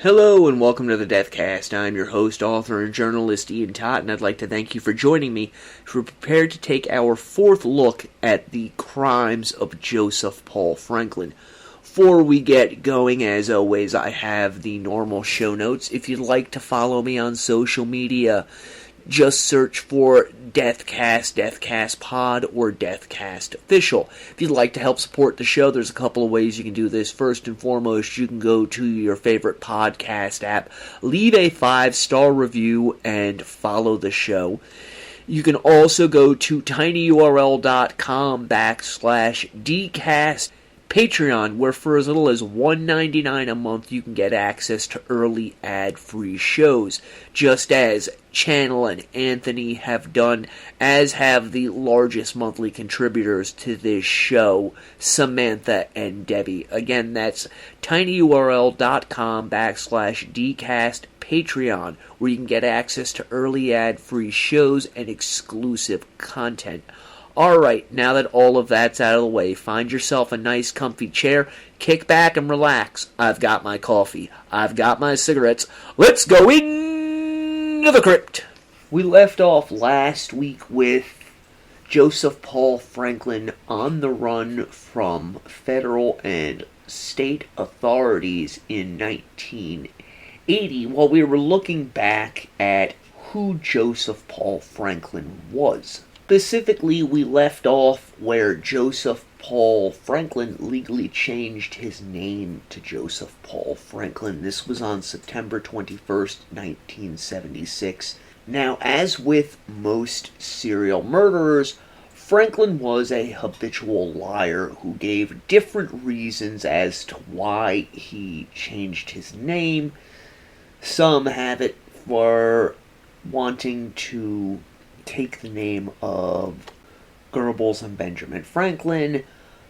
Hello and welcome to the Deathcast. I'm your host, author, and journalist Ian Tott, and I'd like to thank you for joining me. We're prepared to take our fourth look at the crimes of Joseph Paul Franklin. Before we get going, as always, I have the normal show notes. If you'd like to follow me on social media, just search for Deathcast, Deathcast Pod, or Deathcast Official. If you'd like to help support the show, there's a couple of ways you can do this. First and foremost, you can go to your favorite podcast app, leave a 5-star review, and follow the show. You can also go to tinyurl.com/dcast Patreon, where for as little as $1.99 a month you can get access to early ad-free shows, just as Channel and Anthony have done, as have the largest monthly contributors to this show, Samantha and Debbie. Again, that's tinyurl.com/dcast Patreon, where you can get access to early ad-free shows and exclusive content. Alright, now that all of that's out of the way, find yourself a nice comfy chair, kick back and relax. I've got my coffee, I've got my cigarettes. Let's go into the crypt! We left off last week with Joseph Paul Franklin on the run from federal and state authorities in 1980, while we were looking back at who Joseph Paul Franklin was. Specifically, we left off where Joseph Paul Franklin legally changed his name to Joseph Paul Franklin. This was on September 21st, 1976. Now, as with most serial murderers, Franklin was a habitual liar who gave different reasons as to why he changed his name. Some have it for wanting to take the name of Goebbels and Benjamin Franklin.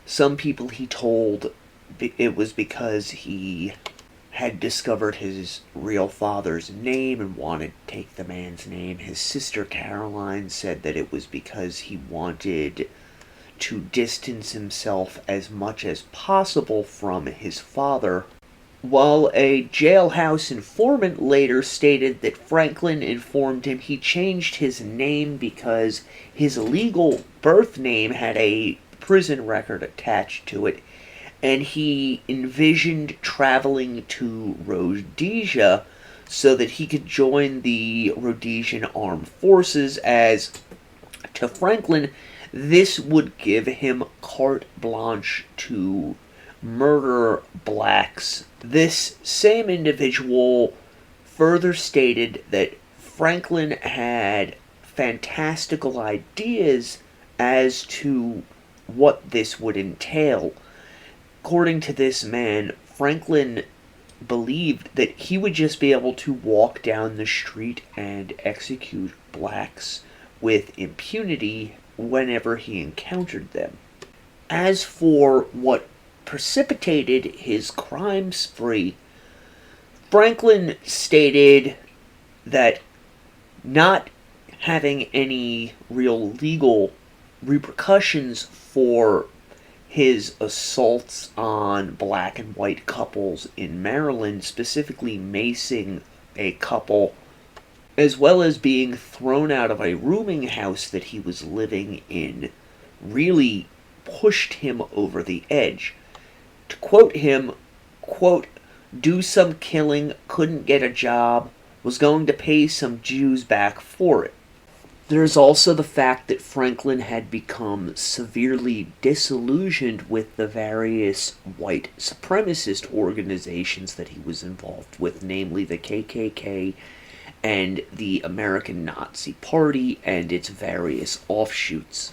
Some people he told it was because he had discovered his real father's name and wanted to take the man's name. His sister Caroline said that it was because he wanted to distance himself as much as possible from his father, while a jailhouse informant later stated that Franklin informed him he changed his name because his legal birth name had a prison record attached to it, and he envisioned traveling to Rhodesia so that he could join the Rhodesian Armed Forces, as to Franklin, this would give him carte blanche to murder blacks. This same individual further stated that Franklin had fantastical ideas as to what this would entail. According to this man, Franklin believed that he would just be able to walk down the street and execute blacks with impunity whenever he encountered them. As for what precipitated his crime spree, Franklin stated that not having any real legal repercussions for his assaults on black and white couples in Maryland, specifically macing a couple, as well as being thrown out of a rooming house that he was living in, really pushed him over the edge. To quote him, quote, "Do some killing, couldn't get a job, was going to pay some Jews back for it." There's also the fact that Franklin had become severely disillusioned with the various white supremacist organizations that he was involved with, namely the KKK and the American Nazi Party and its various offshoots.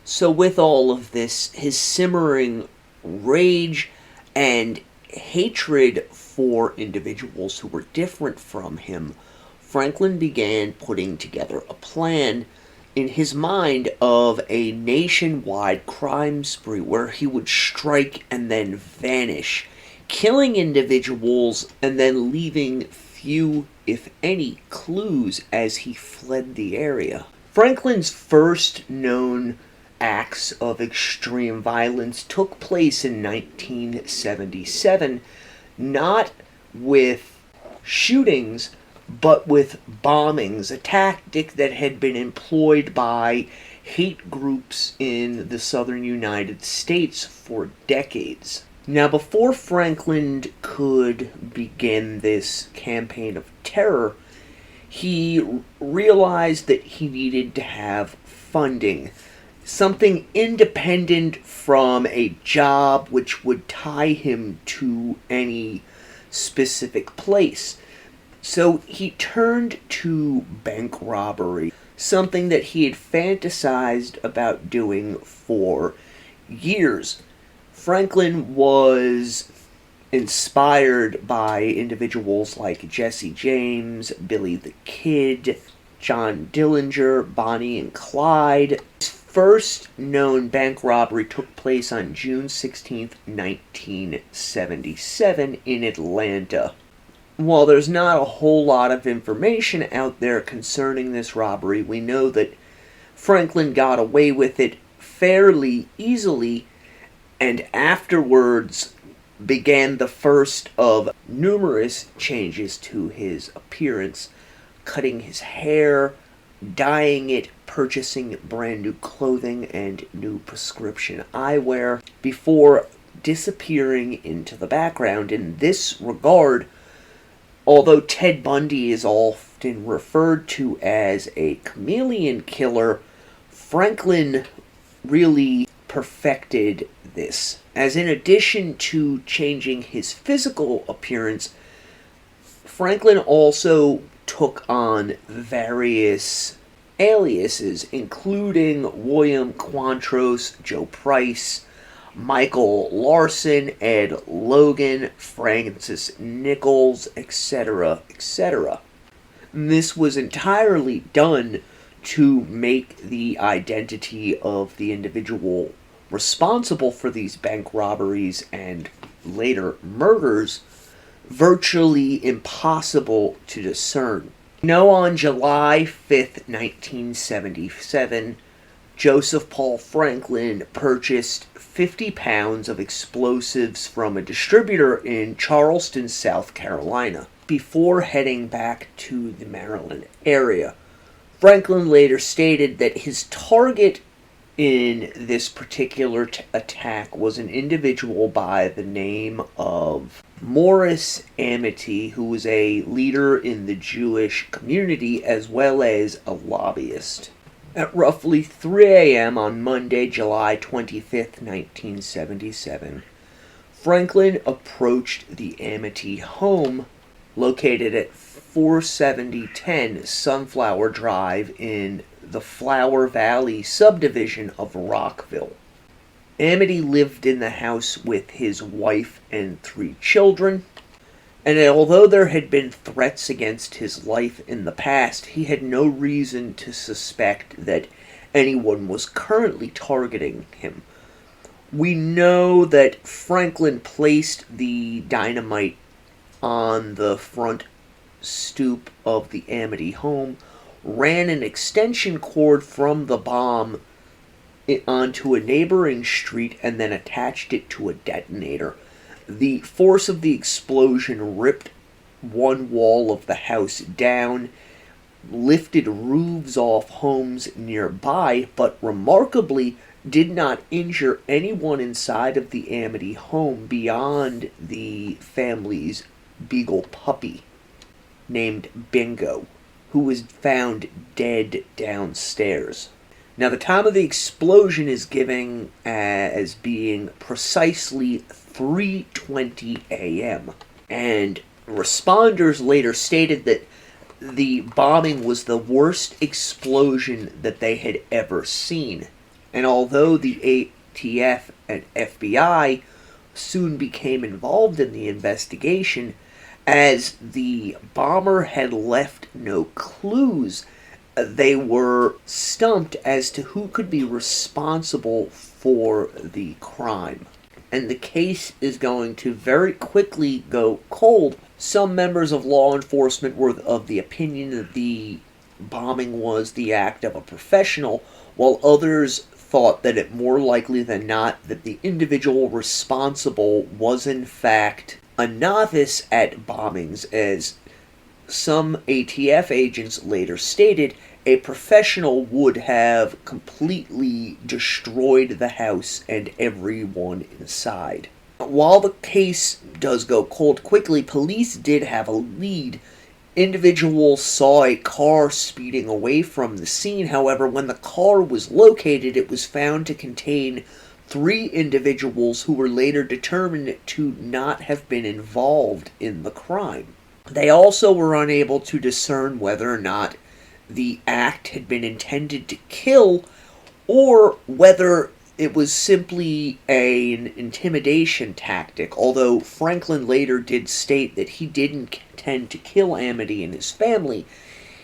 So with all of this, his simmering rage and hatred for individuals who were different from him, Franklin began putting together a plan in his mind of a nationwide crime spree where he would strike and then vanish, killing individuals and then leaving few, if any, clues as he fled the area. Franklin's first known acts of extreme violence took place in 1977, not with shootings, but with bombings, a tactic that had been employed by hate groups in the southern United States for decades. Now, before Franklin could begin this campaign of terror, he realized that he needed to have funding, something independent from a job which would tie him to any specific place. So he turned to bank robbery, something that he had fantasized about doing for years. Franklin was inspired by individuals like Jesse James, Billy the Kid, John Dillinger, Bonnie and Clyde. His first known bank robbery took place on June 16, 1977 in Atlanta. While there's not a whole lot of information out there concerning this robbery, we know that Franklin got away with it fairly easily, and afterwards began the first of numerous changes to his appearance, cutting his hair, dyeing it, purchasing brand new clothing and new prescription eyewear, before disappearing into the background. In this regard, although Ted Bundy is often referred to as a chameleon killer, Franklin really perfected this, as in addition to changing his physical appearance, Franklin also took on various aliases, including William Quantros, Joe Price, Michael Larson, Ed Logan, Francis Nichols, etc., etc. This was entirely done to make the identity of the individual responsible for these bank robberies and later murders virtually impossible to discern. On July 5th, 1977, Joseph Paul Franklin purchased 50 pounds of explosives from a distributor in Charleston, South Carolina, before heading back to the Maryland area. Franklin later stated that his target in this particular attack was an individual by the name of Morris Amity, who was a leader in the Jewish community as well as a lobbyist. At roughly 3 a.m. on Monday, July 25th, 1977, Franklin approached the Amity home located at 47010 Sunflower Drive in the Flower Valley subdivision of Rockville. Amity lived in the house with his wife and 3 children, and although there had been threats against his life in the past, he had no reason to suspect that anyone was currently targeting him. We know that Franklin placed the dynamite on the front stoop of the Amity home, ran an extension cord from the bomb onto a neighboring street, and then attached it to a detonator. The force of the explosion ripped one wall of the house down, lifted roofs off homes nearby, but remarkably did not injure anyone inside of the Amity home beyond the family's beagle puppy named Bingo, who was found dead downstairs. Now, the time of the explosion is given as being precisely 3:20 a.m., and responders later stated that the bombing was the worst explosion that they had ever seen. And although the ATF and FBI soon became involved in the investigation, as the bomber had left no clues, they were stumped as to who could be responsible for the crime. And the case is going to very quickly go cold. Some members of law enforcement were of the opinion that the bombing was the act of a professional, while others thought that it more likely than not that the individual responsible was in fact a novice at bombings, as some ATF agents later stated a professional would have completely destroyed the house and everyone inside. While the case does go cold quickly, police did have a lead. Individuals saw a car speeding away from the scene. However, when the car was located, it was found to contain 3 individuals who were later determined to not have been involved in the crime. They also were unable to discern whether or not the act had been intended to kill or whether it was simply an intimidation tactic, although Franklin later did state that he didn't intend to kill Amity and his family.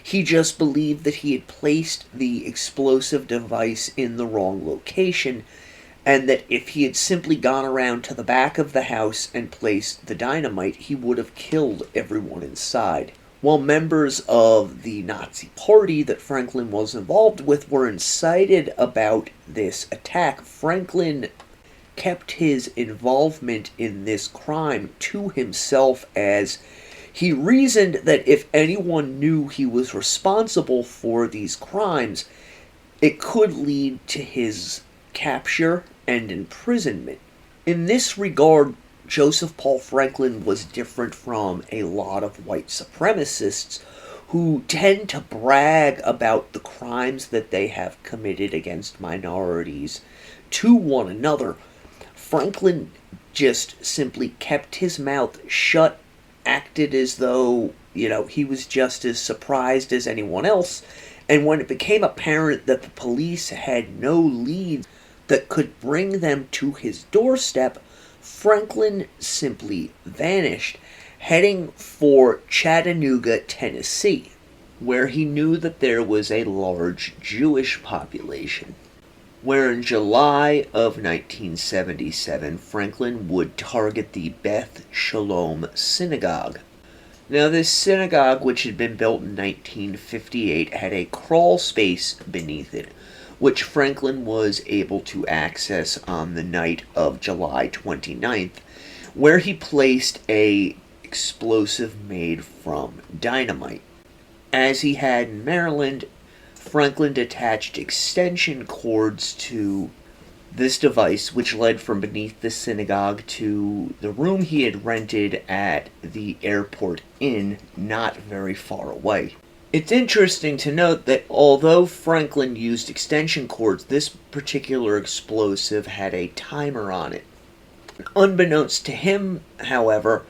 He just believed that he had placed the explosive device in the wrong location, and that if he had simply gone around to the back of the house and placed the dynamite, he would have killed everyone inside. While members of the Nazi Party that Franklin was involved with were incited about this attack, Franklin kept his involvement in this crime to himself, as he reasoned that if anyone knew he was responsible for these crimes, it could lead to his capture and imprisonment. In this regard, Joseph Paul Franklin was different from a lot of white supremacists who tend to brag about the crimes that they have committed against minorities to one another. Franklin just simply kept his mouth shut, acted as though, he was just as surprised as anyone else, and when it became apparent that the police had no leads that could bring them to his doorstep, Franklin simply vanished, heading for Chattanooga, Tennessee, where he knew that there was a large Jewish population, where in July of 1977, Franklin would target the Beth Shalom Synagogue. Now, this synagogue, which had been built in 1958, had a crawl space beneath it, which Franklin was able to access on the night of July 29th, where he placed a explosive made from dynamite. As he had in Maryland, Franklin attached extension cords to this device, which led from beneath the synagogue to the room he had rented at the Airport Inn, not very far away. It's interesting to note that although Franklin used extension cords, this particular explosive had a timer on it. Unbeknownst to him, however,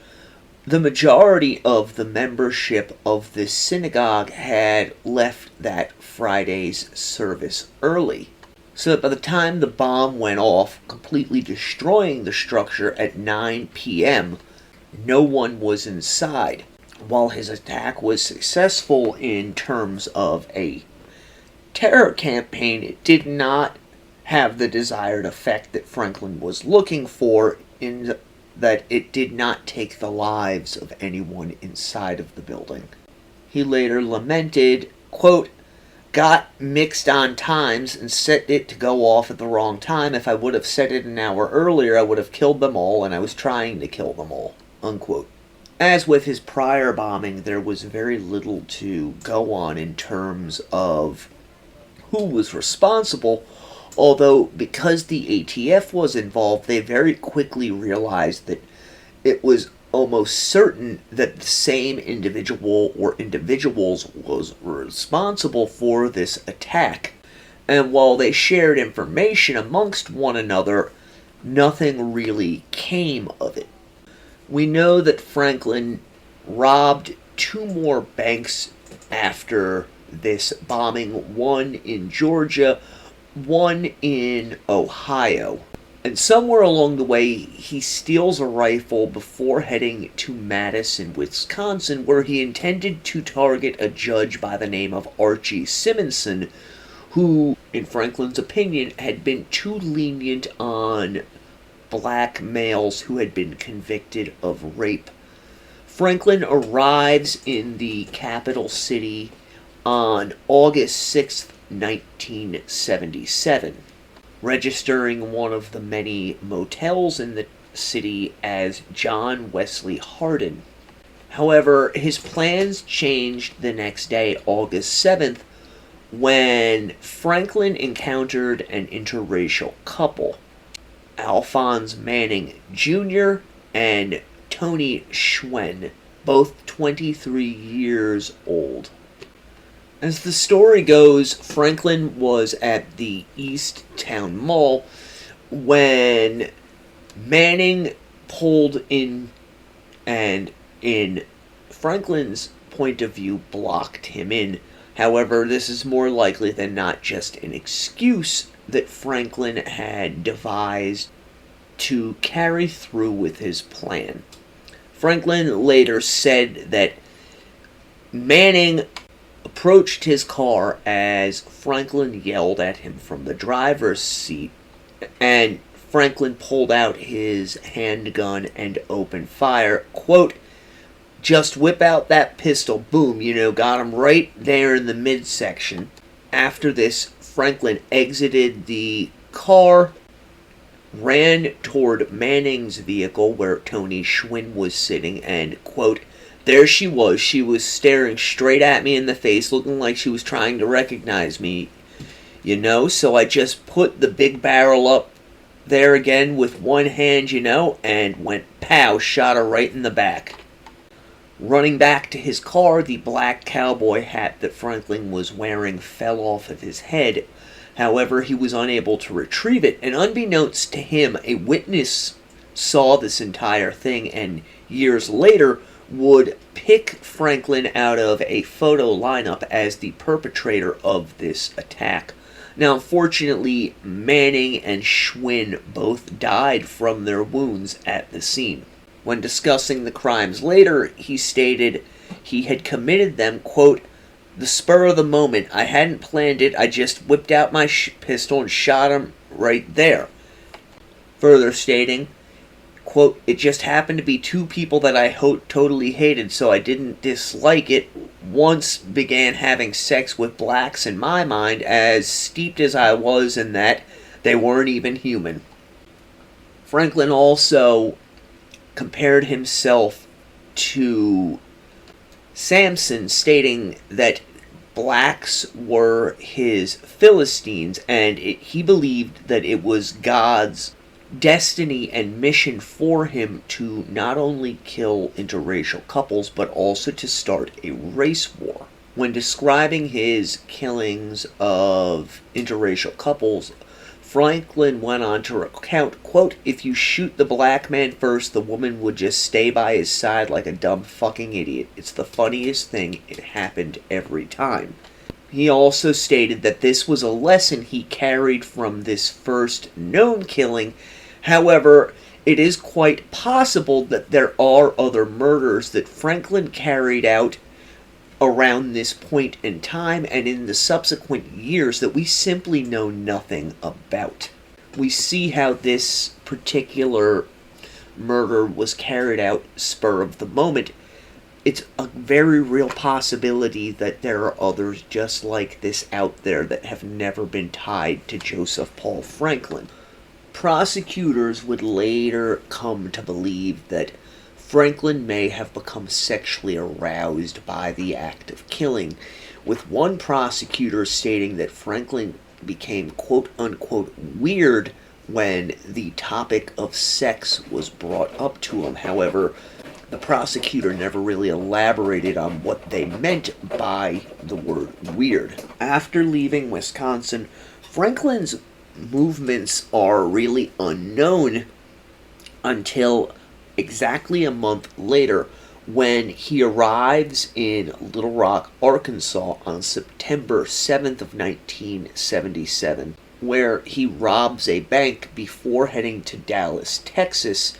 the majority of the membership of this synagogue had left that Friday's service early, so that by the time the bomb went off, completely destroying the structure at 9 p.m., no one was inside. While his attack was successful in terms of a terror campaign, it did not have the desired effect that Franklin was looking for, in that it did not take the lives of anyone inside of the building. He later lamented, quote, "Got mixed on times and set it to go off at the wrong time. If I would have set it an hour earlier, I would have killed them all, and I was trying to kill them all," unquote. As with his prior bombing, there was very little to go on in terms of who was responsible, although because the ATF was involved, they very quickly realized that it was almost certain that the same individual or individuals was responsible for this attack. And while they shared information amongst one another, nothing really came of it. We know that Franklin robbed 2 more banks after this bombing, one in Georgia, one in Ohio. And somewhere along the way, he steals a rifle before heading to Madison, Wisconsin, where he intended to target a judge by the name of Archie Simonson, who, in Franklin's opinion, had been too lenient on black males who had been convicted of rape. Franklin arrives in the capital city on August 6th, 1977, registering one of the many motels in the city as John Wesley Hardin. However, his plans changed the next day, August 7th, when Franklin encountered an interracial couple, Alphonse Manning Jr. and Tony Schwen, both 23 years old. As the story goes, Franklin was at the East Town Mall when Manning pulled in and, in Franklin's point of view, blocked him in. However, this is more likely than not just an excuse that Franklin had devised to carry through with his plan. Franklin later said that Manning approached his car as Franklin yelled at him from the driver's seat, and Franklin pulled out his handgun and opened fire. Quote, "Just whip out that pistol." Boom, got him right there in the midsection. After this, Franklin exited the car, ran toward Manning's vehicle where Tony Schwinn was sitting, and, quote, "There she was. She was staring straight at me in the face, looking like she was trying to recognize me, so I just put the big barrel up there again with one hand, and went pow, shot her right in the back." Running back to his car, the black cowboy hat that Franklin was wearing fell off of his head. However, he was unable to retrieve it, and unbeknownst to him, a witness saw this entire thing, and years later would pick Franklin out of a photo lineup as the perpetrator of this attack. Now, unfortunately, Manning and Schwinn both died from their wounds at the scene. When discussing the crimes later, he stated he had committed them, quote, "the spur of the moment. I hadn't planned it. I just whipped out my pistol and shot him right there." Further stating, quote, "it just happened to be two people that I totally hated, so I didn't dislike it. Once began having sex with blacks in my mind, as steeped as I was in that, they weren't even human." Franklin also compared himself to Samson, stating that blacks were his Philistines, and he believed that it was God's destiny and mission for him to not only kill interracial couples, but also to start a race war. When describing his killings of interracial couples, Franklin went on to recount, quote, "if you shoot the black man first, the woman would just stay by his side like a dumb fucking idiot. It's the funniest thing. It happened every time." He also stated that this was a lesson he carried from this first known killing. However, it is quite possible that there are other murders that Franklin carried out around this point in time and in the subsequent years that we simply know nothing about. We see how this particular murder was carried out spur of the moment. It's a very real possibility that there are others just like this out there that have never been tied to Joseph Paul Franklin. Prosecutors would later come to believe that Franklin may have become sexually aroused by the act of killing, with one prosecutor stating that Franklin became quote-unquote weird when the topic of sex was brought up to him. However, the prosecutor never really elaborated on what they meant by the word weird. After leaving Wisconsin, Franklin's movements are really unknown until exactly a month later, when he arrives in Little Rock, Arkansas on September 7th of 1977, where he robs a bank before heading to Dallas, Texas,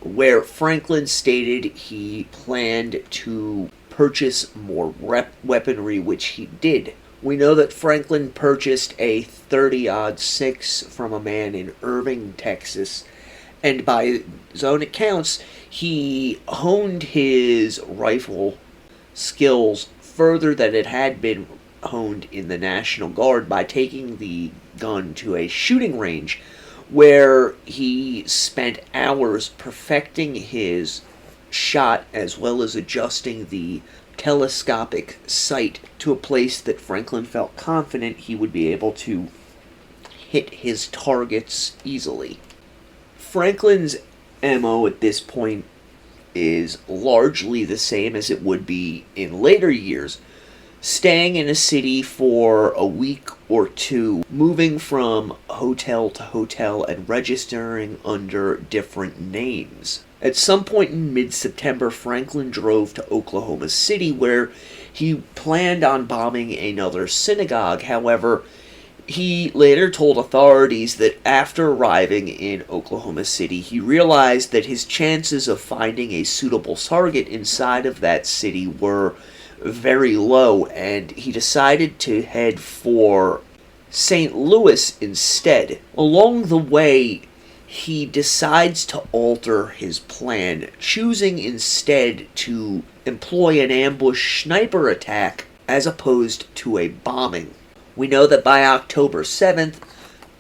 where Franklin stated he planned to purchase more weaponry, which he did. We know that Franklin purchased a .30-06 from a man in Irving, Texas, and by his own accounts, he honed his rifle skills further than it had been honed in the National Guard by taking the gun to a shooting range where he spent hours perfecting his shot, as well as adjusting the telescopic sight to a place that Franklin felt confident he would be able to hit his targets easily. Franklin's MO at this point is largely the same as it would be in later years, staying in a city for a week or two, moving from hotel to hotel and registering under different names. At some point in mid-September, Franklin drove to Oklahoma City, where he planned on bombing another synagogue. However, he later told authorities that after arriving in Oklahoma City, he realized that his chances of finding a suitable target inside of that city were very low, and he decided to head for St. Louis instead. Along the way, he decides to alter his plan, choosing instead to employ an ambush sniper attack as opposed to a bombing. We know that by October 7th,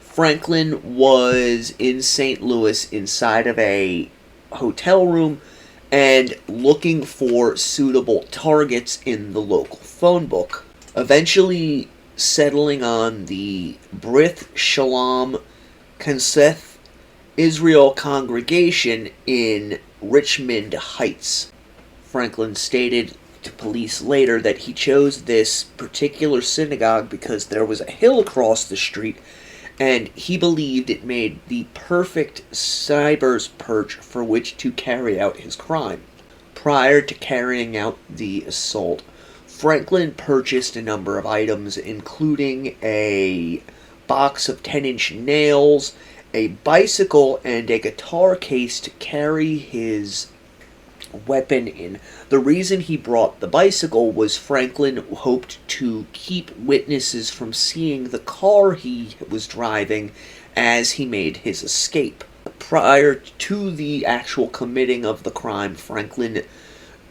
Franklin was in St. Louis inside of a hotel room and looking for suitable targets in the local phone book, eventually settling on the Brith Shalom Knesset Israel congregation in Richmond Heights. Franklin stated to police later that he chose this particular synagogue because there was a hill across the street, and he believed it made the perfect sniper's perch for which to carry out his crime. Prior to carrying out the assault, Franklin purchased a number of items, including a box of 10-inch nails, a bicycle, and a guitar case to carry his weapon in. The reason he brought the bicycle was Franklin hoped to keep witnesses from seeing the car he was driving as he made his escape. Prior to the actual committing of the crime, Franklin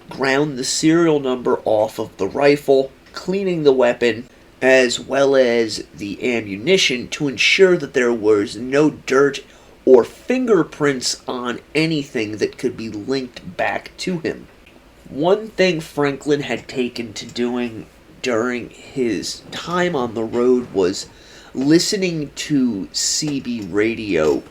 ground the serial number off of the rifle, cleaning the weapon as well as the ammunition to ensure that there was no dirt or fingerprints on anything that could be linked back to him. One thing Franklin had taken to doing during his time on the road was listening to CB radio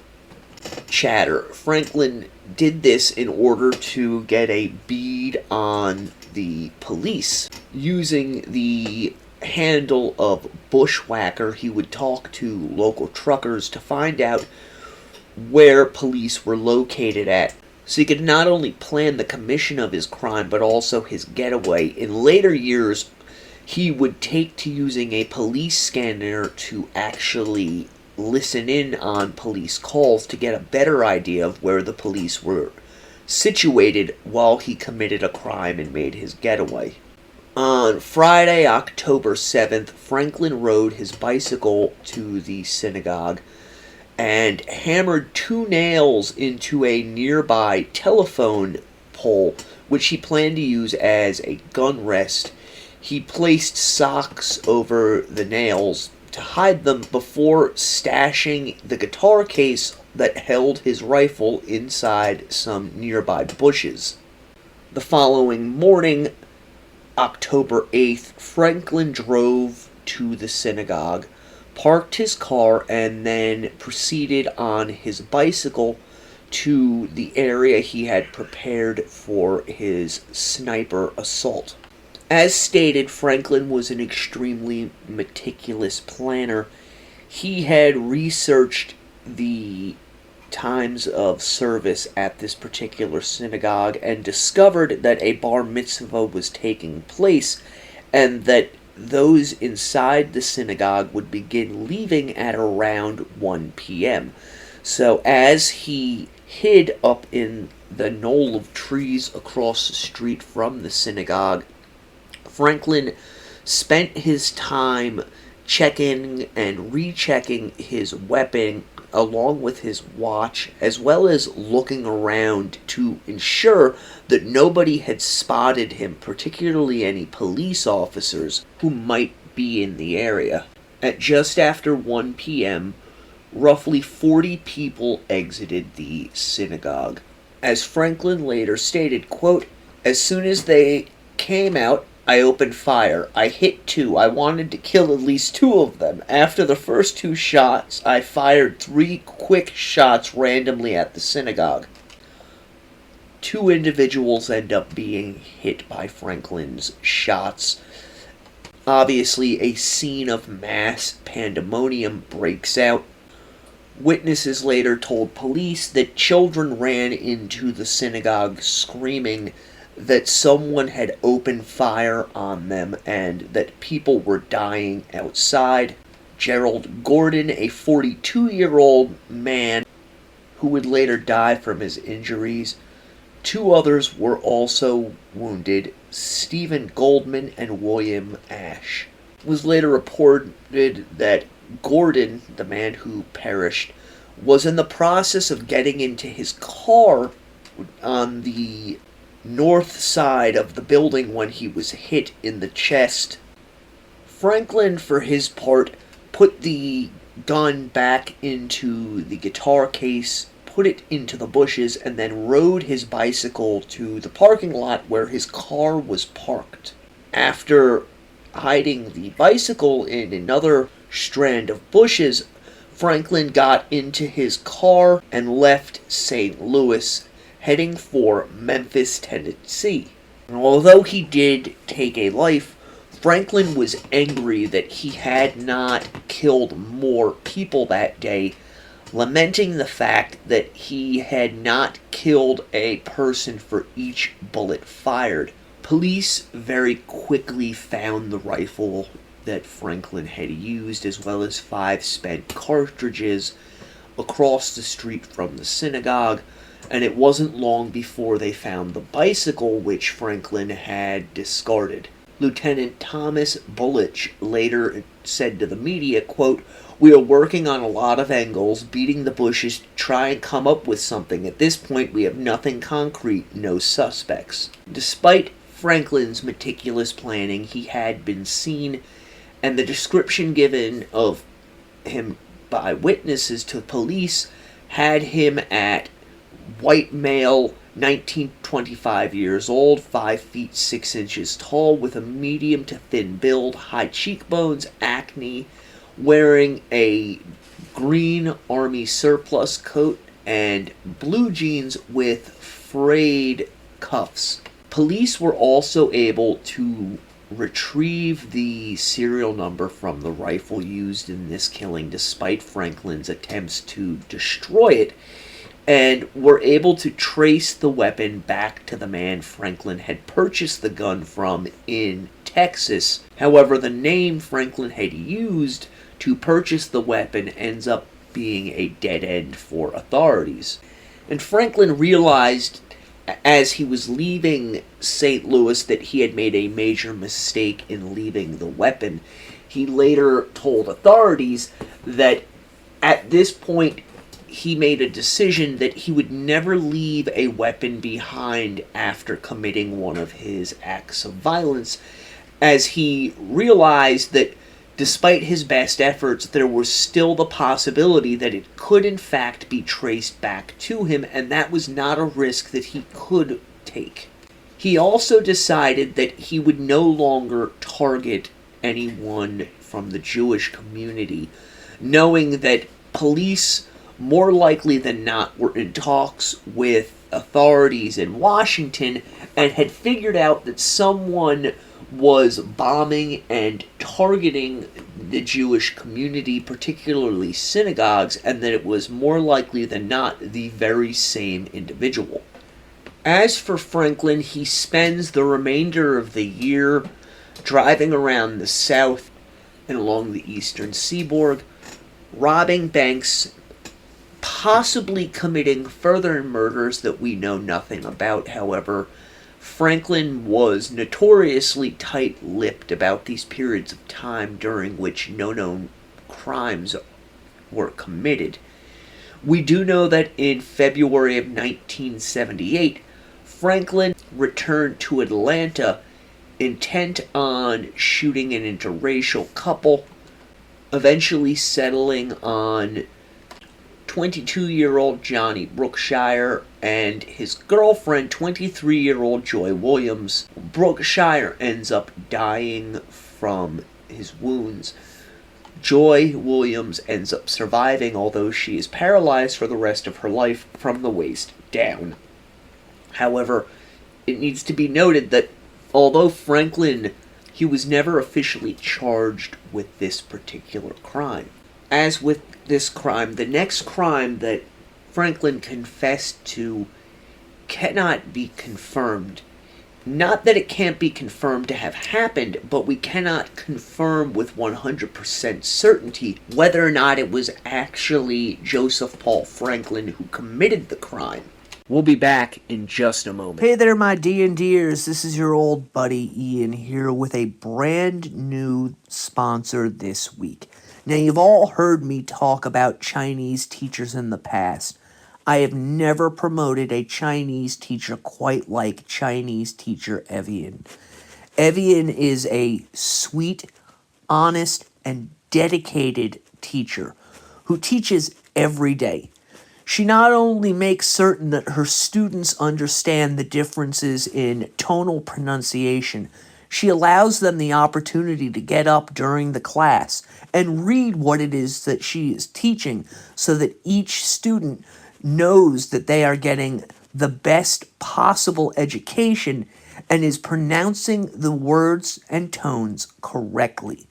chatter. Franklin did this in order to get a bead on the police. Using the handle of Bushwhacker, he would talk to local truckers to find out where police were located at, so he could not only plan the commission of his crime, but also his getaway. In later years, he would take to using a police scanner to actually listen in on police calls to get a better idea of where the police were situated while he committed a crime and made his getaway. On Friday, October 7th, Franklin rode his bicycle to the synagogue and hammered 2 nails into a nearby telephone pole, which he planned to use as a gun rest. He placed socks over the nails to hide them before stashing the guitar case that held his rifle inside some nearby bushes. The following morning, October 8th, Franklin drove to the synagogue, parked his car, and then proceeded on his bicycle to the area he had prepared for his sniper assault. As stated, Franklin was an extremely meticulous planner. He had researched the times of service at this particular synagogue and discovered that a bar mitzvah was taking place and that those inside the synagogue would begin leaving at around 1 p.m. So as he hid up in the knoll of trees across the street from the synagogue, Franklin spent his time checking and rechecking his weapon along with his watch, as well as looking around to ensure that nobody had spotted him, particularly any police officers who might be in the area. At just after 1 p.m., roughly 40 people exited the synagogue. As Franklin later stated, quote, "As soon as they came out, I opened fire. I hit two. I wanted to kill at least two of them. After the first two shots, I fired 3 quick shots randomly at the synagogue." 2 individuals end up being hit by Franklin's shots. Obviously, a scene of mass pandemonium breaks out. Witnesses later told police that children ran into the synagogue screaming that someone had opened fire on them and that people were dying outside. Gerald Gordon, a 42-year-old man who would later die from his injuries. 2 others were also wounded, Stephen Goldman and William Ash. It was later reported that Gordon, the man who perished, was in the process of getting into his car on the north side of the building when he was hit in the chest. Franklin, for his part, put the gun back into the guitar case, put it into the bushes, and then rode his bicycle to the parking lot where his car was parked. After hiding the bicycle in another strand of bushes, Franklin got into his car and left St. Louis, heading for Memphis, Tennessee. And although he did take a life, Franklin was angry that he had not killed more people that day, lamenting the fact that he had not killed a person for each bullet fired. Police very quickly found the rifle that Franklin had used, as well as 5 spent cartridges across the street from the synagogue, and it wasn't long before they found the bicycle which Franklin had discarded. Lieutenant Thomas Bullich later said to the media, quote, "We are working on a lot of angles, beating the bushes to try and come up with something. At this point, we have nothing concrete, no suspects." Despite Franklin's meticulous planning, he had been seen, and the description given of him by witnesses to police had him at white male, 19-25 years old, 5 feet 6 inches tall, with a medium to thin build, high cheekbones, acne, wearing a green army surplus coat and blue jeans with frayed cuffs. Police were also able to retrieve the serial number from the rifle used in this killing, despite Franklin's attempts to destroy it, and were able to trace the weapon back to the man Franklin had purchased the gun from in Texas. However, the name Franklin had used to purchase the weapon ends up being a dead end for authorities. And Franklin realized as he was leaving St. Louis that he had made a major mistake in leaving the weapon. He later told authorities that at this point he made a decision that he would never leave a weapon behind after committing one of his acts of violence, as he realized that despite his best efforts, there was still the possibility that it could in fact be traced back to him, and that was not a risk that he could take. He also decided that he would no longer target anyone from the Jewish community, knowing that police, more likely than not, were in talks with authorities in Washington and had figured out that someone was bombing and targeting the Jewish community, particularly synagogues, and that it was more likely than not the very same individual. As for Franklin, he spends the remainder of the year driving around the South and along the eastern seaboard, robbing banks, possibly committing further murders that we know nothing about. However, Franklin was notoriously tight-lipped about these periods of time during which no known crimes were committed. We do know that in February of 1978, Franklin returned to Atlanta intent on shooting an interracial couple, eventually settling on 22-year-old Johnny Brookshire, and his girlfriend, 23-year-old Joy Williams. Brookshire ends up dying from his wounds. Joy Williams ends up surviving, although she is paralyzed for the rest of her life from the waist down. However, it needs to be noted that although Franklin, he was never officially charged with this particular crime. As with this crime, the next crime that Franklin confessed to cannot be confirmed. Not that it can't be confirmed to have happened, but we cannot confirm with 100% certainty whether or not it was actually Joseph Paul Franklin who committed the crime. We'll be back in just a moment. Hey there, my D&Ders. This is your old buddy Ian here with a brand new sponsor this week. Now, you've all heard me talk about Chinese teachers in the past. I have never promoted a Chinese teacher quite like Chinese teacher Evian. Evian is a sweet, honest, and dedicated teacher who teaches every day. She not only makes certain that her students understand the differences in tonal pronunciation, she allows them the opportunity to get up during the class and read what it is that she is teaching so that each student knows that they are getting the best possible education and is pronouncing the words and tones correctly.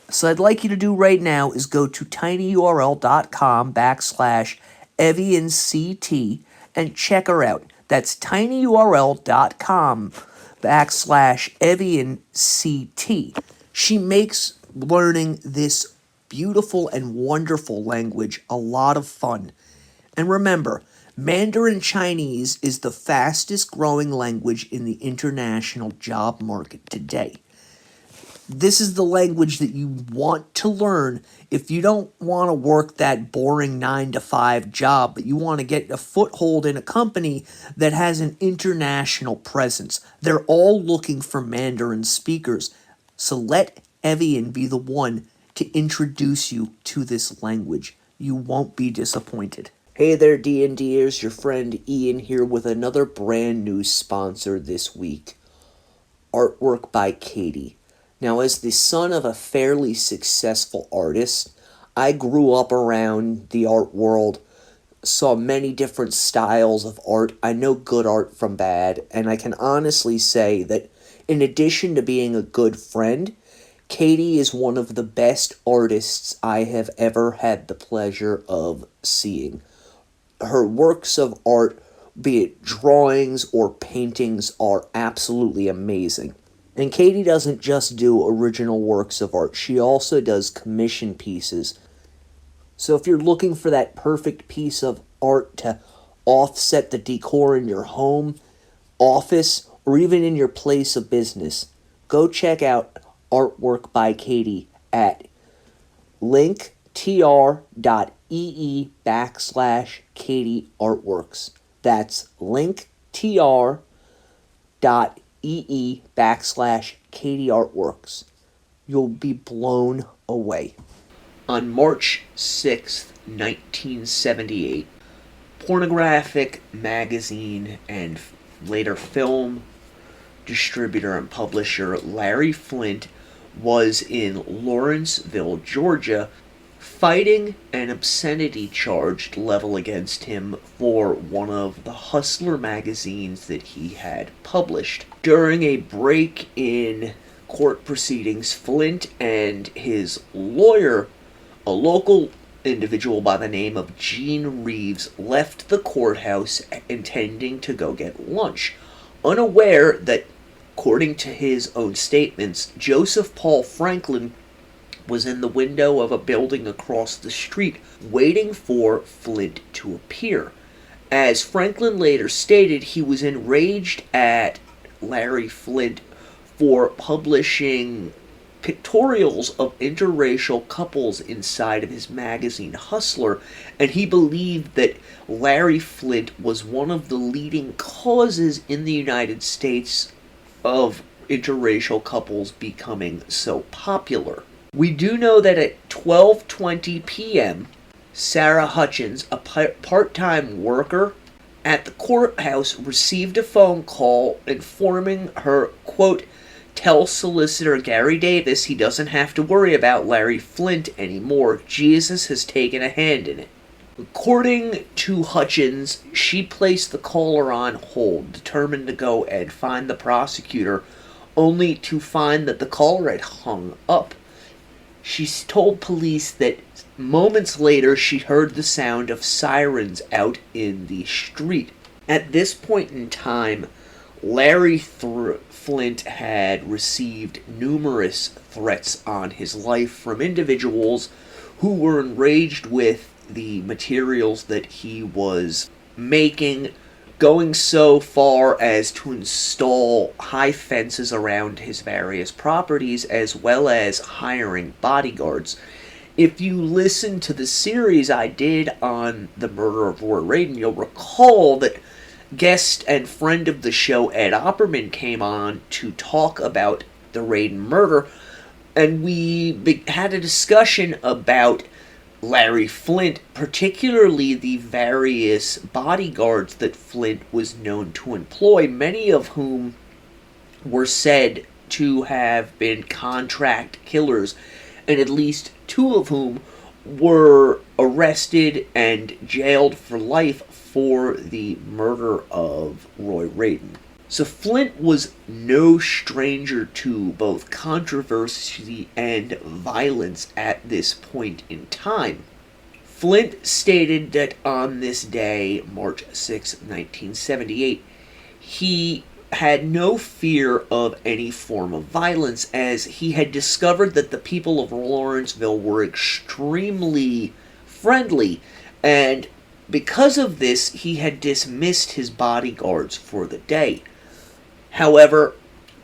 So I'd like you to do right now is go to tinyurl.com/EvianCT and check her out. That's tinyurl.com/EvianCT. She makes learning this beautiful and wonderful language a lot of fun. And remember, Mandarin Chinese is the fastest growing language in the international job market today. This is the language that you want to learn if you don't want to work that boring 9-to-5 job, but you want to get a foothold in a company that has an international presence. They're all looking for Mandarin speakers. So let Evian be the one to introduce you to this language. You won't be disappointed. Hey there, D&Ders, your friend Ian here with another brand new sponsor this week. Artwork by Katie. Now, as the son of a fairly successful artist, I grew up around the art world, saw many different styles of art. I know good art from bad, and I can honestly say that in addition to being a good friend, Katie is one of the best artists I have ever had the pleasure of seeing. Her works of art, be it drawings or paintings, are absolutely amazing. And Katie doesn't just do original works of art, she also does commission pieces. So if you're looking for that perfect piece of art to offset the decor in your home, office, or even in your place of business, go check out Artwork by Katie at linktr.ee/Katie Artworks. That's linktr.ee/Katie Artworks. You'll be blown away. On March 6th, 1978, pornographic magazine and later film distributor and publisher Larry Flynt was in Lawrenceville, Georgia, fighting an obscenity charge leveled against him for one of the Hustler magazines that he had published. During a break in court proceedings, Flynt and his lawyer, a local individual by the name of Gene Reeves, left the courthouse intending to go get lunch, unaware that, according to his own statements, Joseph Paul Franklin was in the window of a building across the street waiting for Flynt to appear. As Franklin later stated, he was enraged at Larry Flynt for publishing pictorials of interracial couples inside of his magazine Hustler, and he believed that Larry Flynt was one of the leading causes in the United States of interracial couples becoming so popular. We do know that at 12:20 p.m., Sarah Hutchins, a part-time worker at the courthouse, received a phone call informing her, quote, "Tell solicitor Gary Davis he doesn't have to worry about Larry Flint anymore. Jesus has taken a hand in it." According to Hutchins, she placed the caller on hold, determined to go and find the prosecutor, only to find that the caller had hung up. She told police that moments later she heard the sound of sirens out in the street. At this point in time, Larry Flint had received numerous threats on his life from individuals who were enraged with the materials that he was making, going so far as to install high fences around his various properties, as well as hiring bodyguards. If you listen to the series I did on the murder of Roy Radin, you'll recall that guest and friend of the show Ed Opperman came on to talk about the Radin murder, and we had a discussion about Larry Flint, particularly the various bodyguards that Flint was known to employ, many of whom were said to have been contract killers, and at least two of whom were arrested and jailed for life for the murder of Roy Radin. So Flint was no stranger to both controversy and violence at this point in time. Flint stated that on this day, March 6, 1978, he had no fear of any form of violence, as he had discovered that the people of Lawrenceville were extremely friendly, and because of this, he had dismissed his bodyguards for the day. However,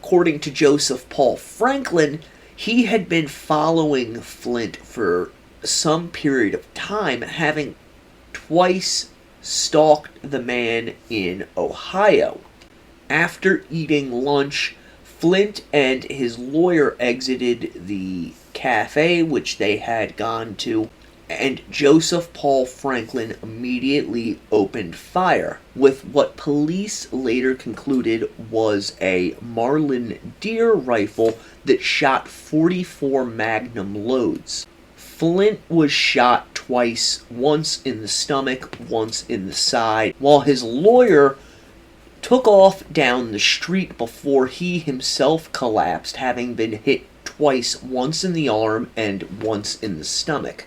according to Joseph Paul Franklin, he had been following Flint for some period of time, having twice stalked the man in Ohio. After eating lunch, Flint and his lawyer exited the cafe which they had gone to, and Joseph Paul Franklin immediately opened fire with what police later concluded was a Marlin Deer rifle that shot 44 Magnum loads. Flint was shot twice, once in the stomach, once in the side, while his lawyer took off down the street before he himself collapsed, having been hit twice, once in the arm and once in the stomach.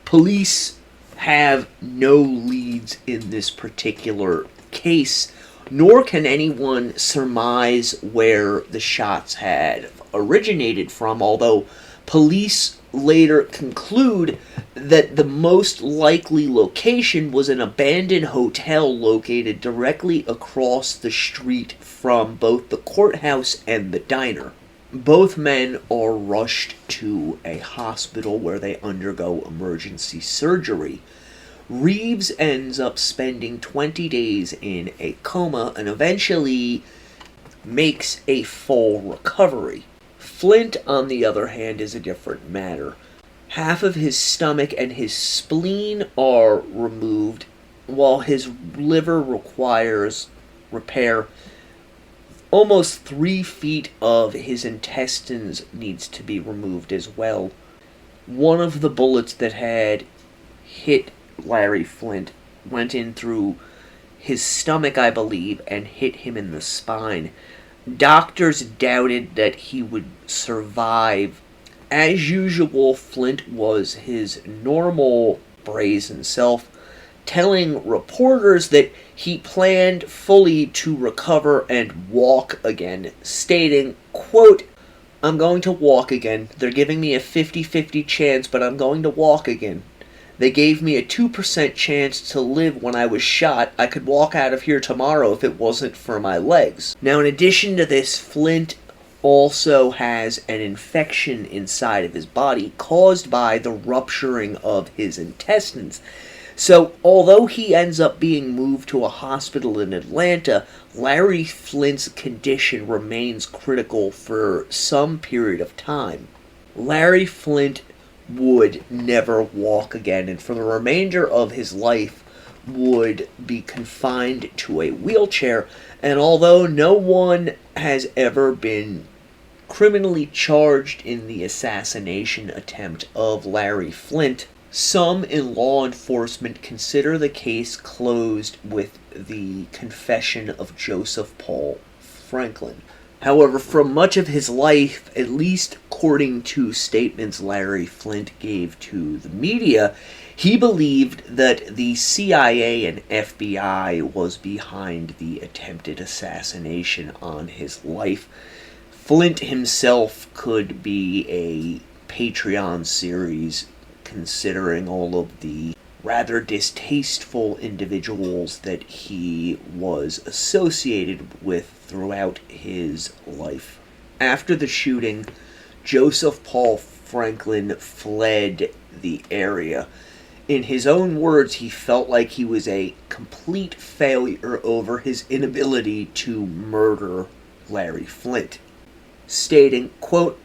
Police have no leads in this particular case, nor can anyone surmise where the shots had originated from, although police later conclude that the most likely location was an abandoned hotel located directly across the street from both the courthouse and the diner. Both men are rushed to a hospital where they undergo emergency surgery. Reeves ends up spending 20 days in a coma and eventually makes a full recovery. Flint, on the other hand, is a different matter. Half of his stomach and his spleen are removed, while his liver requires repair. Almost 3 feet of his intestines needs to be removed as well. One of the bullets that had hit Larry Flint went in through his stomach, I believe, and hit him in the spine. Doctors doubted that he would survive. As usual, Flint was his normal brazen self, telling reporters that he planned fully to recover and walk again, stating, quote, "I'm going to walk again. They're giving me a 50-50 chance, but I'm going to walk again. They gave me a 2% chance to live when I was shot. I could walk out of here tomorrow if it wasn't for my legs." Now, in addition to this, Flint also has an infection inside of his body caused by the rupturing of his intestines. So, although he ends up being moved to a hospital in Atlanta, Larry Flint's condition remains critical for some period of time. Larry Flint would never walk again, and for the remainder of his life would be confined to a wheelchair. And although no one has ever been criminally charged in the assassination attempt of Larry Flynt, some in law enforcement consider the case closed with the confession of Joseph Paul Franklin. However, for much of his life, at least according to statements Larry Flynt gave to the media, he believed that the CIA and FBI was behind the attempted assassination on his life. Flynt himself could be a Patreon series, considering all of the rather distasteful individuals that he was associated with throughout his life. After the shooting, Joseph Paul Franklin fled the area. In his own words, he felt like he was a complete failure over his inability to murder Larry Flynt, stating, quote,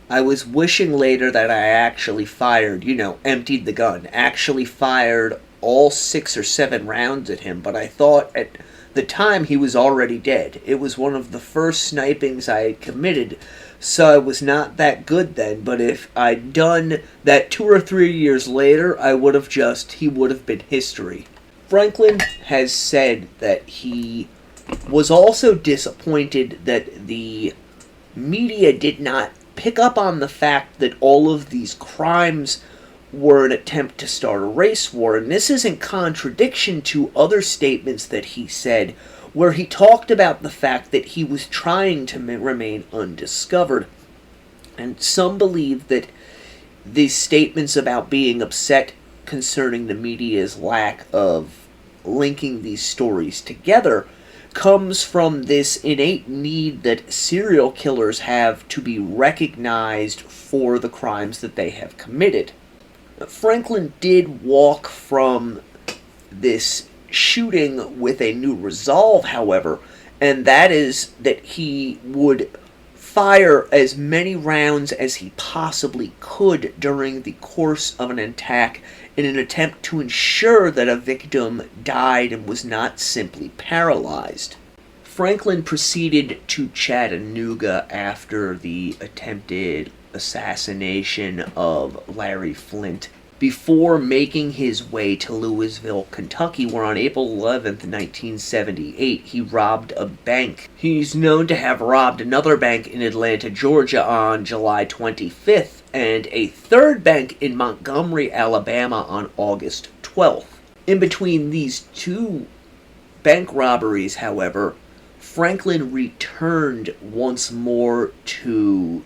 "I was wishing later that I actually fired, emptied the gun, actually fired all 6 or 7 rounds at him, but I thought at the time he was already dead. It was one of the first snipings I had committed, so I was not that good then, but if I'd done that 2 or 3 years later, he would have been history." Franklin has said that he was also disappointed that the media did not pick up on the fact that all of these crimes were an attempt to start a race war, and this is in contradiction to other statements that he said, where he talked about the fact that he was trying to remain undiscovered. And some believe that these statements about being upset concerning the media's lack of linking these stories together comes from this innate need that serial killers have to be recognized for the crimes that they have committed. Franklin did walk from this shooting with a new resolve, however, and that is that he would fire as many rounds as he possibly could during the course of an attack in an attempt to ensure that a victim died and was not simply paralyzed. Franklin proceeded to Chattanooga after the attempted assassination of Larry Flynt, before making his way to Louisville, Kentucky, where on April 11th, 1978, he robbed a bank. He's known to have robbed another bank in Atlanta, Georgia on July 25th, and a third bank in Montgomery, Alabama on August 12th. In between these 2 bank robberies, however, Franklin returned once more to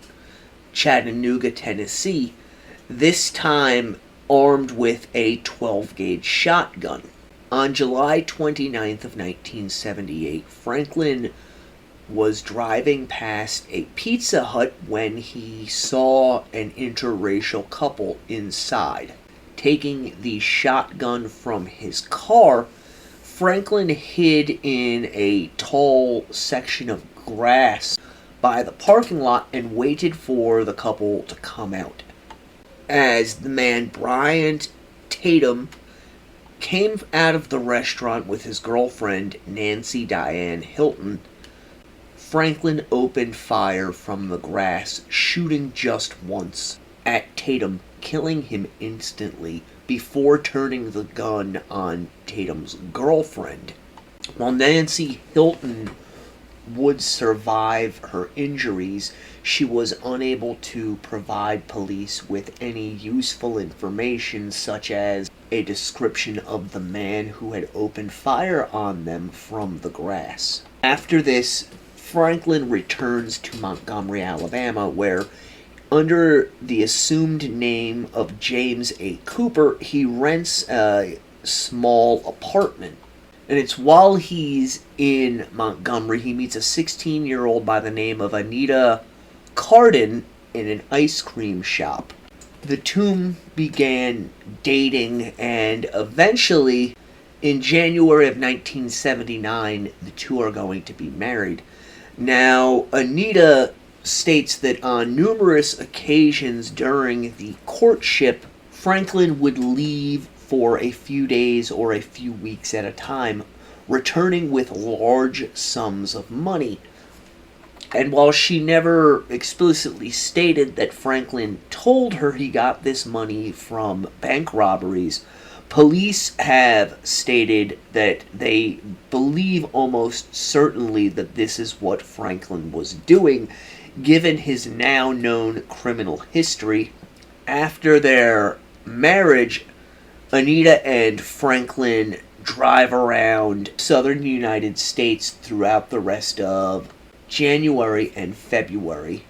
Chattanooga, Tennessee, this time armed with a 12-gauge shotgun. On July 29th of 1978, Franklin was driving past a Pizza Hut when he saw an interracial couple inside. Taking the shotgun from his car, Franklin hid in a tall section of grass by the parking lot and waited for the couple to come out. As the man Bryant Tatum came out of the restaurant with his girlfriend Nancy Diane Hilton, Franklin opened fire from the grass, shooting just once at Tatum, killing him instantly before turning the gun on Tatum's girlfriend. While Nancy Hilton would survive her injuries, she was unable to provide police with any useful information, such as a description of the man who had opened fire on them from the grass. After this, Franklin returns to Montgomery, Alabama, where, under the assumed name of James A. Cooper, he rents a small apartment. And it's while he's in Montgomery, he meets a 16-year-old by the name of Anita Carden in an ice cream shop. The two began dating, and eventually, in January of 1979, the two are going to be married. Now, Anita states that on numerous occasions during the courtship, Franklin would leave for a few days or a few weeks at a time, returning with large sums of money. And while she never explicitly stated that Franklin told her he got this money from bank robberies, police have stated that they believe almost certainly that this is what Franklin was doing, given his now known criminal history. After their marriage, Anita and Franklin drive around southern United States throughout the rest of January and February.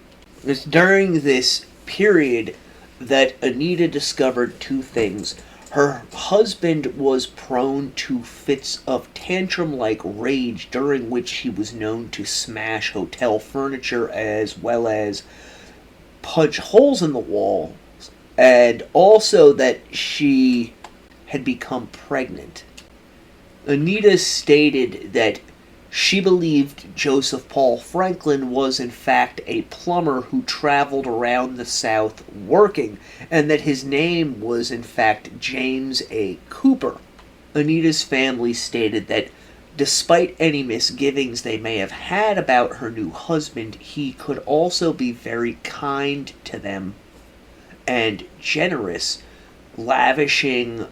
It's during this period that Anita discovered two things. Her husband was prone to fits of tantrum-like rage, during which he was known to smash hotel furniture as well as punch holes in the wall, and also that she had become pregnant. Anita stated that she believed Joseph Paul Franklin was in fact a plumber who traveled around the South working, and that his name was in fact James A. Cooper. Anita's family stated that despite any misgivings they may have had about her new husband, he could also be very kind to them and generous, lavishing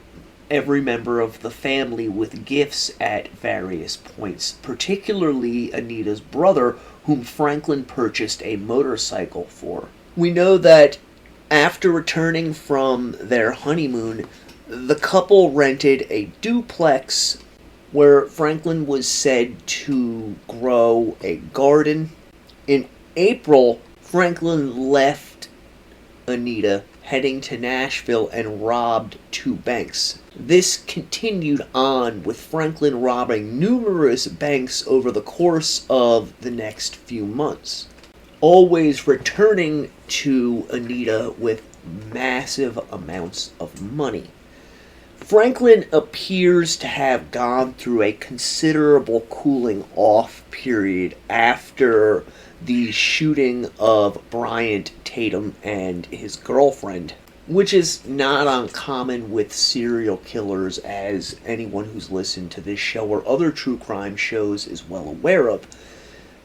every member of the family with gifts at various points, particularly Anita's brother, whom Franklin purchased a motorcycle for. We know that after returning from their honeymoon, the couple rented a duplex where Franklin was said to grow a garden. In April, Franklin left Anita, heading to Nashville, and robbed two banks. This continued on, with Franklin robbing numerous banks over the course of the next few months, always returning to Anita with massive amounts of money. Franklin appears to have gone through a considerable cooling off period after the shooting of Bryant Tatum and his girlfriend, which is not uncommon with serial killers, as anyone who's listened to this show or other true crime shows is well aware of.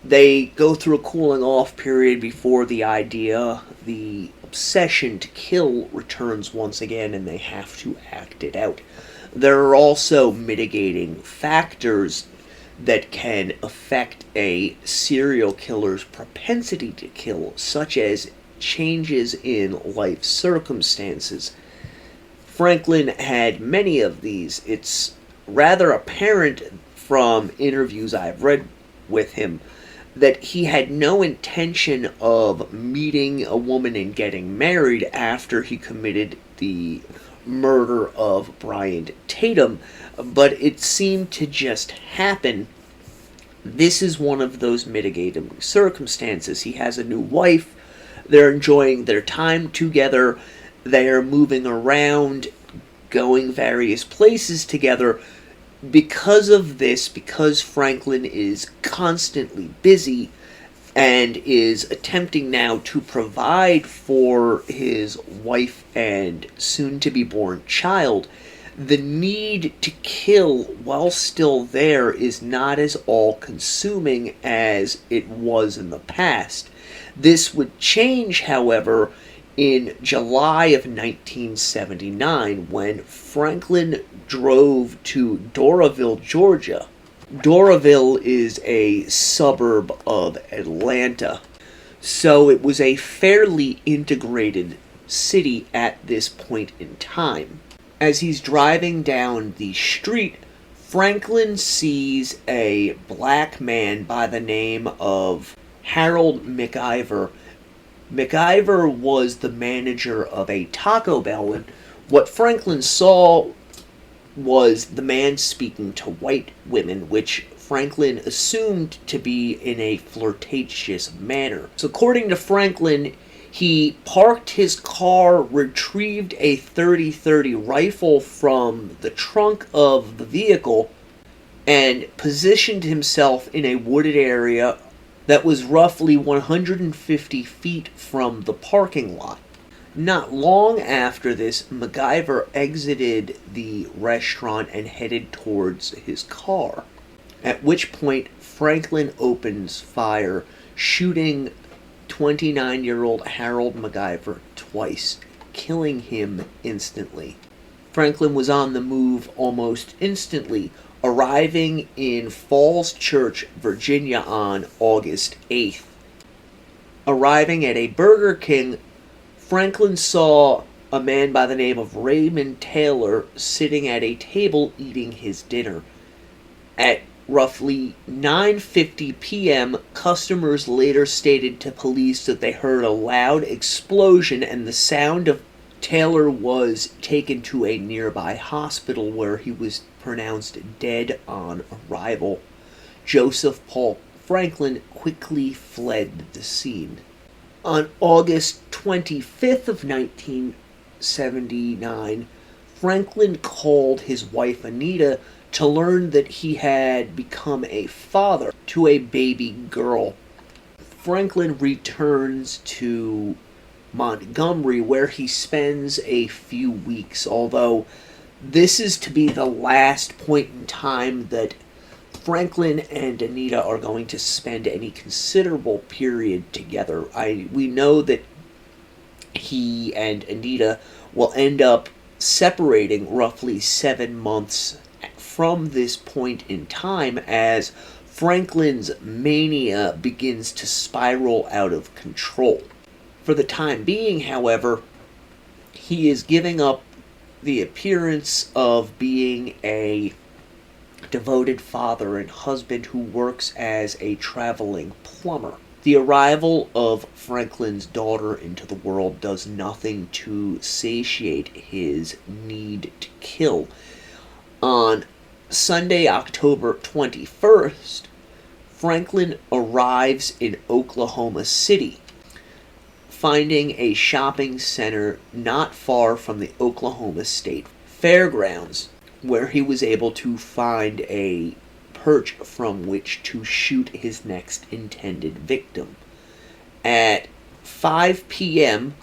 They go through a cooling off period before the obsession to kill returns once again, and they have to act it out. There are also mitigating factors that can affect a serial killer's propensity to kill, such as changes in life circumstances. Franklin had many of these. It's rather apparent from interviews I've read with him that he had no intention of meeting a woman and getting married after he committed the murder of Bryant Tatum, but it seemed to just happen. This is one of those mitigating circumstances. He has a new wife. They're enjoying their time together. They're moving around, going various places together. Because of this, because Franklin is constantly busy and is attempting now to provide for his wife and soon-to-be-born child, the need to kill while still there is not as all-consuming as it was in the past. This would change, however, in July of 1979, when Franklin drove to Doraville, Georgia. Doraville is a suburb of Atlanta, so it was a fairly integrated city at this point in time. As he's driving down the street, Franklin sees a black man by the name of Harold McIver. McIver was the manager of a Taco Bell, and what Franklin saw was the man speaking to white women, which Franklin assumed to be in a flirtatious manner. So according to Franklin, he parked his car, retrieved a .30-30 rifle from the trunk of the vehicle, and positioned himself in a wooded area that was roughly 150 feet from the parking lot. Not long after this, MacGyver exited the restaurant and headed towards his car, at which point Franklin opens fire, shooting 29-year-old Harold MacGyver twice, killing him instantly. Franklin was on the move almost instantly, arriving in Falls Church, Virginia on August 8th. Arriving at a Burger King, Franklin saw a man by the name of Raymond Taylor sitting at a table eating his dinner. At roughly 9:50 p.m., customers later stated to police that they heard a loud explosion and the sound of Taylor was taken to a nearby hospital where he was pronounced dead on arrival. Joseph Paul Franklin quickly fled the scene. On August 25th of 1979, Franklin called his wife Anita to learn that he had become a father to a baby girl. Franklin returns to Montgomery, where he spends a few weeks, although this is to be the last point in time that Franklin and Anita are going to spend any considerable period together. We know that he and Anita will end up separating roughly 7 months from this point in time as Franklin's mania begins to spiral out of control. For the time being, however, he is giving up the appearance of being a devoted father and husband who works as a traveling plumber. The arrival of Franklin's daughter into the world does nothing to satiate his need to kill. On Sunday, October 21st, Franklin arrives in Oklahoma City, finding a shopping center not far from the Oklahoma State Fairgrounds, where he was able to find a perch from which to shoot his next intended victim. At 5 p.m.,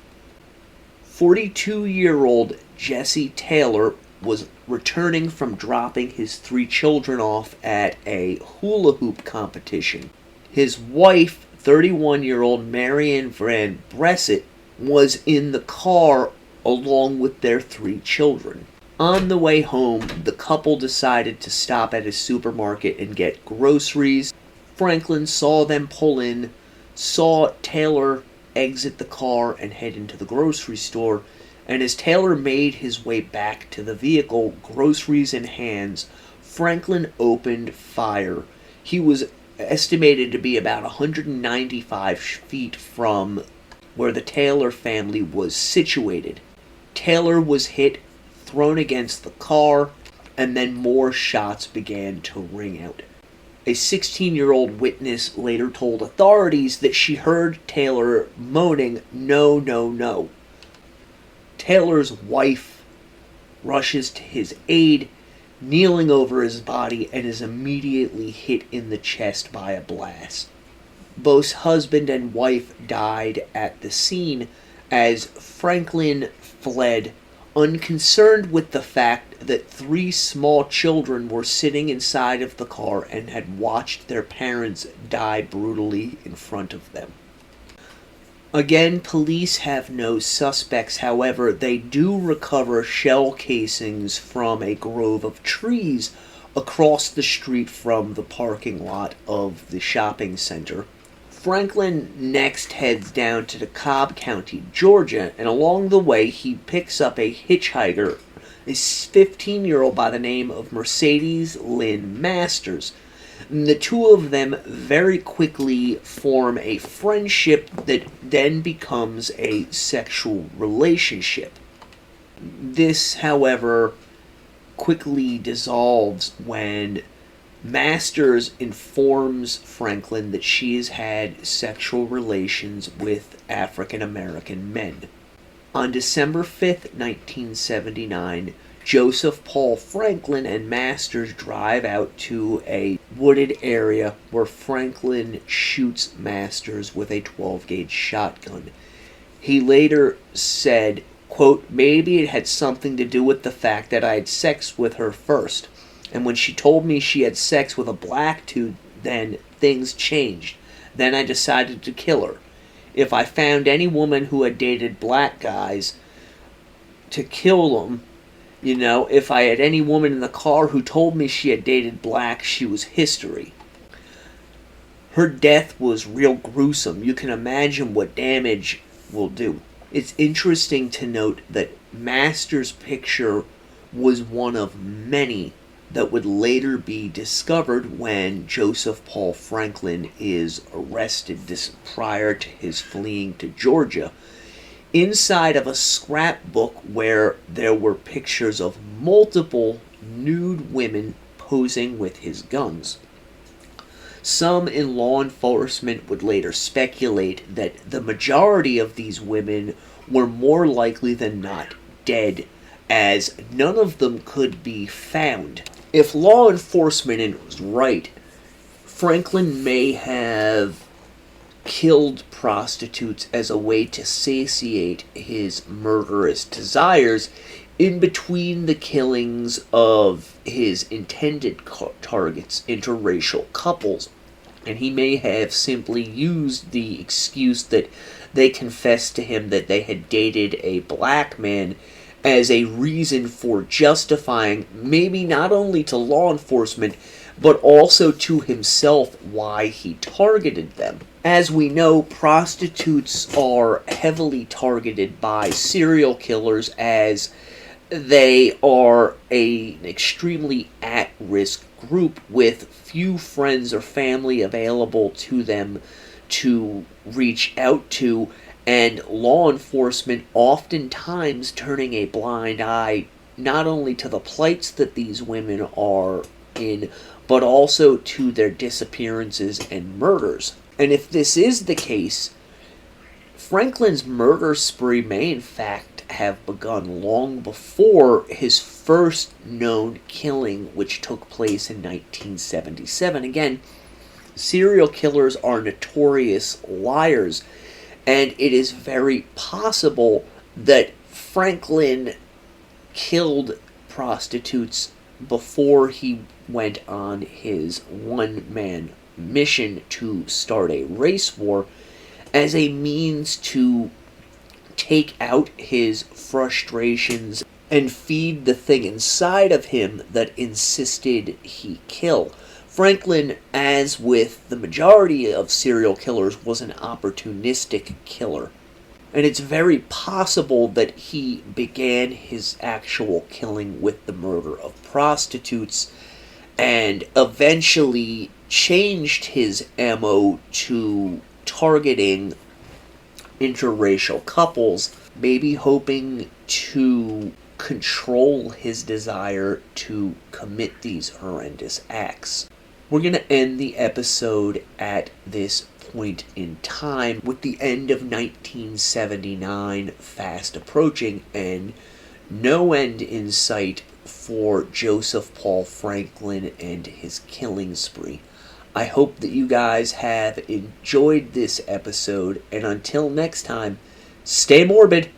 42-year-old Jesse Taylor was returning from dropping his 3 children off at a hula hoop competition. His wife, 31-year-old Marion Van Bressett, was in the car along with their 3 children. On the way home, the couple decided to stop at a supermarket and get groceries. Franklin saw them pull in, saw Taylor exit the car and head into the grocery store, and as Taylor made his way back to the vehicle, groceries in hands, Franklin opened fire. He was estimated to be about 195 feet from where the Taylor family was situated. Taylor was hit, thrown against the car, and then more shots began to ring out. A 16-year-old witness later told authorities that she heard Taylor moaning, "No, no, no." Taylor's wife rushes to his aid, kneeling over his body, and is immediately hit in the chest by a blast. Both husband and wife died at the scene as Franklin fled, unconcerned with the fact that 3 small children were sitting inside of the car and had watched their parents die brutally in front of them. Again, police have no suspects. However, they do recover shell casings from a grove of trees across the street from the parking lot of the shopping center. Franklin next heads down to DeKalb County, Georgia, and along the way he picks up a hitchhiker, a 15-year-old by the name of Mercedes Lynn Masters. And the two of them very quickly form a friendship that then becomes a sexual relationship. This, however, quickly dissolves when Masters informs Franklin that she has had sexual relations with African American men. On December 5th, 1979, Joseph Paul Franklin and Masters drive out to a wooded area where Franklin shoots Masters with a 12-gauge shotgun. He later said, quote, maybe it had something to do with the fact that I had sex with her first. And when she told me she had sex with a black dude, then things changed. Then I decided to kill her. If I found any woman who had dated black guys, to kill them. If I had any woman in the car who told me she had dated black, she was history. Her death was real gruesome. You can imagine what damage will do. It's interesting to note that Masters' picture was one of many that would later be discovered when Joseph Paul Franklin is arrested prior to his fleeing to Georgia, inside of a scrapbook where there were pictures of multiple nude women posing with his guns. Some in law enforcement would later speculate that the majority of these women were more likely than not dead, as none of them could be found. If law enforcement was right, Franklin may have killed prostitutes as a way to satiate his murderous desires in between the killings of his intended targets, interracial couples. And he may have simply used the excuse that they confessed to him that they had dated a black man as a reason for justifying, maybe not only to law enforcement, but also to himself, why he targeted them. As we know, prostitutes are heavily targeted by serial killers as they are an extremely at-risk group with few friends or family available to them to reach out to, and law enforcement oftentimes turning a blind eye not only to the plights that these women are in, but also to their disappearances and murders. And if this is the case, Franklin's murder spree may in fact have begun long before his first known killing, which took place in 1977. Again, serial killers are notorious liars, and it is very possible that Franklin killed prostitutes before he went on his one-man mission to start a race war as a means to take out his frustrations and feed the thing inside of him that insisted he kill. Franklin, as with the majority of serial killers, was an opportunistic killer. And it's very possible that he began his actual killing with the murder of prostitutes and eventually changed his MO to targeting interracial couples, maybe hoping to control his desire to commit these horrendous acts. We're going to end the episode at this point in time, with the end of 1979 fast approaching and no end in sight for Joseph Paul Franklin and his killing spree. I hope that you guys have enjoyed this episode, and until next time, stay morbid.